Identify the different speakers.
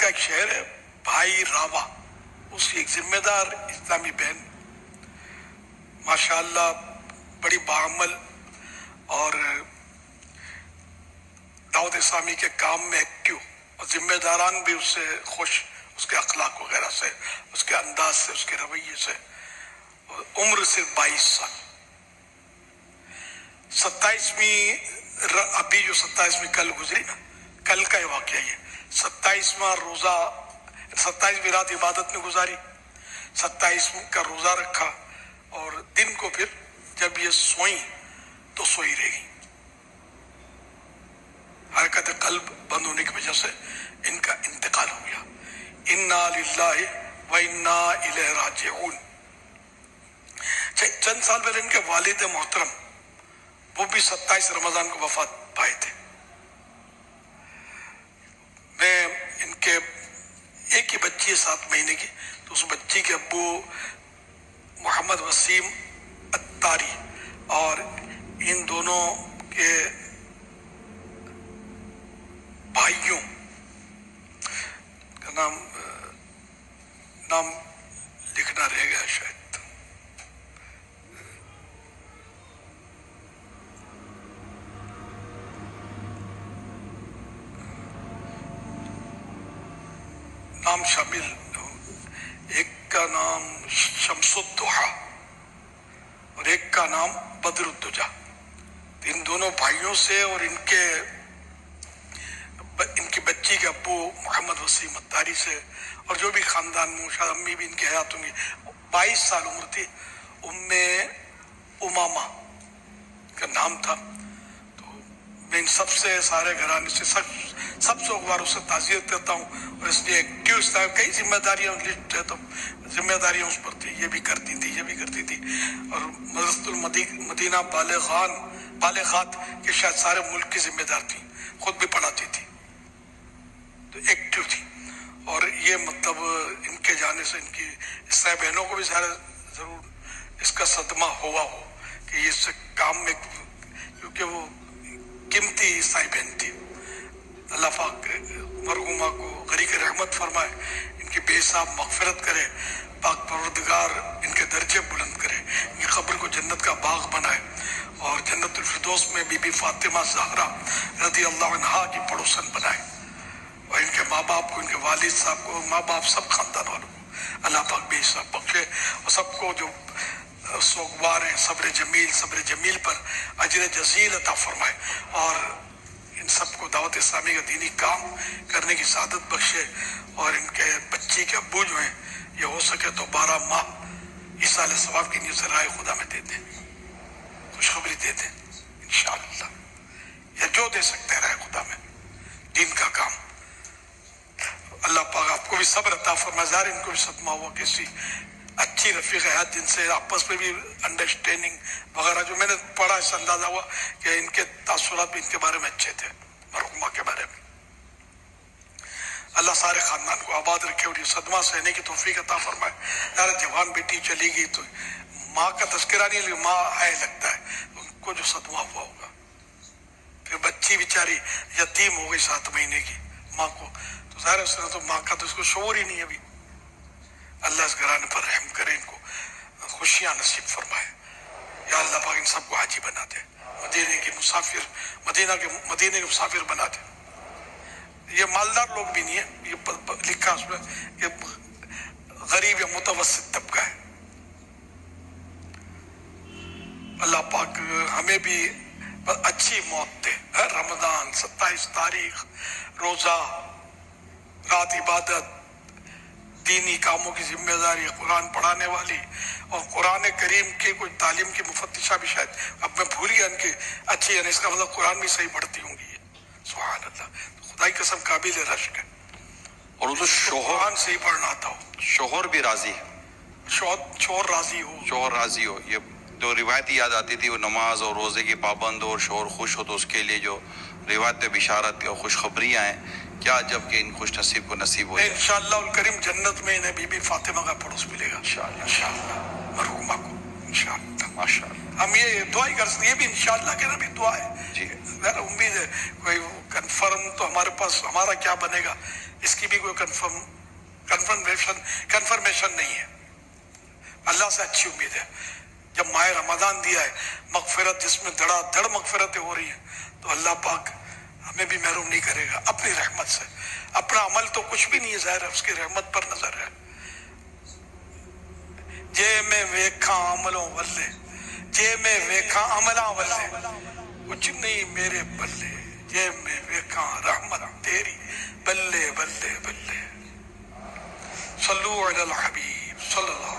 Speaker 1: کا ایک شہر ہے بھائی راوا، اس کی ایک ذمہ دار اسلامی بہن ماشاءاللہ بڑی باعمل اور دعوت اسلامی کے کام میں ایکٹیو، اور ذمہ داران بھی اس سے خوش، اس کے اخلاق وغیرہ سے، اس کے انداز سے، اس کے رویے سے. عمر صرف 22 سال. 27ویں ابھی جو 27ویں کل گزری نا، کل کا یہ واقعہ، یہ 27واں روزہ، 27ویں رات عبادت میں گزاری، 27 کا روزہ رکھا، اور دن کو پھر جب یہ سوئیں تو سوئی رہی. حرکت قلب بند ہونے کی وجہ سے ان کا انتقال ہو گیا. انا للہ و انا الیہ راجعون. چند سال پہلے ان کے والد محترم وہ بھی 27 رمضان کو وفات پائے تھے. میں ان کے ایک ہی بچی ہے 7 مہینے کی، تو اس بچی کے ابو محمد وسیم اتاری، اور ان دونوں کے بھائیوں کا نام لکھنا رہ گیا شاید. نام شامل، ایک کا نام شمس الضحیٰ اور ایک کا نام بدر الدجا. ان دونوں بھائیوں سے اور ان کی بچی کے ابو محمد وسیم اتاری سے، اور جو بھی خاندان میں، شاید امی بھی ان کی حیات ہوں گی. 22 سال عمر تھی. ام امامہ کا نام تھا. تو میں ان سب سے، سارے گھرانے سے سب سے ایک بار اس سے تعزیت کرتا ہوں. اور اس لیے کیوں اس طرح کئی ذمہ داریاں لسٹ ہے، تو ذمہ داریاں اس پر تھی، یہ بھی کرتی تھی، یہ بھی کرتی تھی. اور مدرسۃ المدینہ بالغات کے شاید سارے ملک کی ذمہ دار تھی، خود بھی پڑھاتی تھی، تو ایکٹیو تھی. اور یہ مطلب ان کے جانے سے ان کی عیسائی بہنوں کو بھی ضرور اس کا صدمہ ہوا ہو کہ یہ اس کام میں، کیونکہ وہ قیمتی عیسائی بہن تھی. اللہ پاک مرحومہ کو غریق رحمت فرمائے، ان کی بے حساب مغفرت کرے، پاک پروردگار ان کے درجے بلند کرے، ان کی قبر کو جنت کا باغ بنائے، اور جنت الفردوس میں بی بی فاطمہ زہرا رضی اللہ عنہا کی پڑوسن بنائے. اور ان کے ماں باپ کو، ان کے والد صاحب کو، ماں باپ سب خاندان والوں کو اللہ پاک بے حساب بخشے، اور سب کو جو سوگوار ہیں صبر جمیل پر اجر جزیل عطا فرمائے، اور ان سب کو دعوت اسلامی کا دینی کام کرنے کی سعادت بخشے. اور ان کے بچی کے ابو جو ہیں، یہ ہو سکے تو 12 ماہ ایصال ثواب کی نیت سے رائے خدا میں دے دیں، خوشخبری دے دیں انشاءاللہ، یا جو دے سکتے ہیں رائے خدا میں دین کا کام. اللہ پاک آپ کو بھی صبر عطا فرمائے. ظاہر ان کو بھی صدمہ ہوا، کسی اچھی رفیق حیات جن سے آپس میں بھی انڈرسٹینڈنگ وغیرہ، جو میں نے پڑھا اس اندازہ ہوا کہ ان کے تاثرات بھی ان کے بارے میں اچھے تھے، مرحومہ کے بارے میں. اللہ سارے خاندان کو آباد رکھے اور یہ صدمہ سہنے کی توفیق عطا فرمائے. یار جوان بیٹی چلی گئی تو ماں کا تذکرہ نہیں، لیکن ماں ہے لگتا ہے ان کو جو صدمہ ہوا ہوگا. پھر بچی بیچاری یتیم ہو گئی 7 مہینے کی، ماں کو تو ظاہر اس نے تو ماں کا تو اس کو شعور ہی نہیں ہے ابھی. اللہ اس گھرانے پر رحم کرے، ان کو خوشیاں نصیب فرمائے. یا اللہ پاک ان سب کو حاجی بنا دے، مدینے کے مسافر بنا دے. یہ مالدار لوگ بھی نہیں ہیں، یہ لکھا اس میں کہ غریب یا متوسط طبقہ ہے. اللہ پاک ہمیں بھی اچھی موت دے. رمضان 27 تاریخ، روزہ، رات عبادت، دینی کاموں کی ذمہ داری، قرآن پڑھانے والی، اور قرآن کریم کے کوئی تعلیم کی مفتشہ بھی شاید اب میں بھول گیا ان کی اچھی، یعنی اس کا مطلب قرآن بھی صحیح پڑھتی ہوں گی. سبحان اللہ، خدائی قسم قابل رشک ہے.
Speaker 2: اور وہ تو
Speaker 1: قرآن صحیح پڑھنا آتا ہو،
Speaker 2: شوہر بھی راضی ہے،
Speaker 1: شوہر راضی ہو.
Speaker 2: شوہر راضی ہو. یہ جو روایت یاد آتی تھی، وہ نماز اور روزے کی پابند ہو اور شوہر خوش ہو، تو اس کے لیے جو روایت بشارت اور خوشخبریاں ہیں، کیا جب کہ ان خوش نصیب کو نصیب ہو جائے.
Speaker 1: انشاءاللہ الکریم جنت میں انہیں بی بی فاطمہ کا پڑوس ملے گا انشاءاللہ مرحومہ کو. انشاءاللہ.
Speaker 2: ماشاء اللہ.
Speaker 1: ہم یہ دعا ہی کر سکتے, یہ بھی انشاءاللہ کے بھی دعا ہے.
Speaker 2: جی.
Speaker 1: ذرا امید ہے کوئی کنفرم تو ہمارے پاس ہمارا کیا بنے گا اس کی بھی کوئی کنفرمیشن نہیں ہے. اللہ سے اچھی امید ہے. جب ماہ رمضان دیا ہے, مغفرت جس میں دھڑا دھڑ مغفرتیں ہو رہی ہیں, تو اللہ پاک ہمیں بھی محروم نہیں کرے گا اپنی رحمت سے. اپنا عمل تو کچھ بھی نہیں ہے, ظاہر ہے اس کی رحمت پر نظر ہے. جے میں ویکھاں عملوں ولے, جے میں ویکھاں عملاں ولے, کچھ نہیں میرے بلے, جے میں ویکھاں رحمت تیری بلے بلے بلے. صلو علی الحبیب صلی اللہ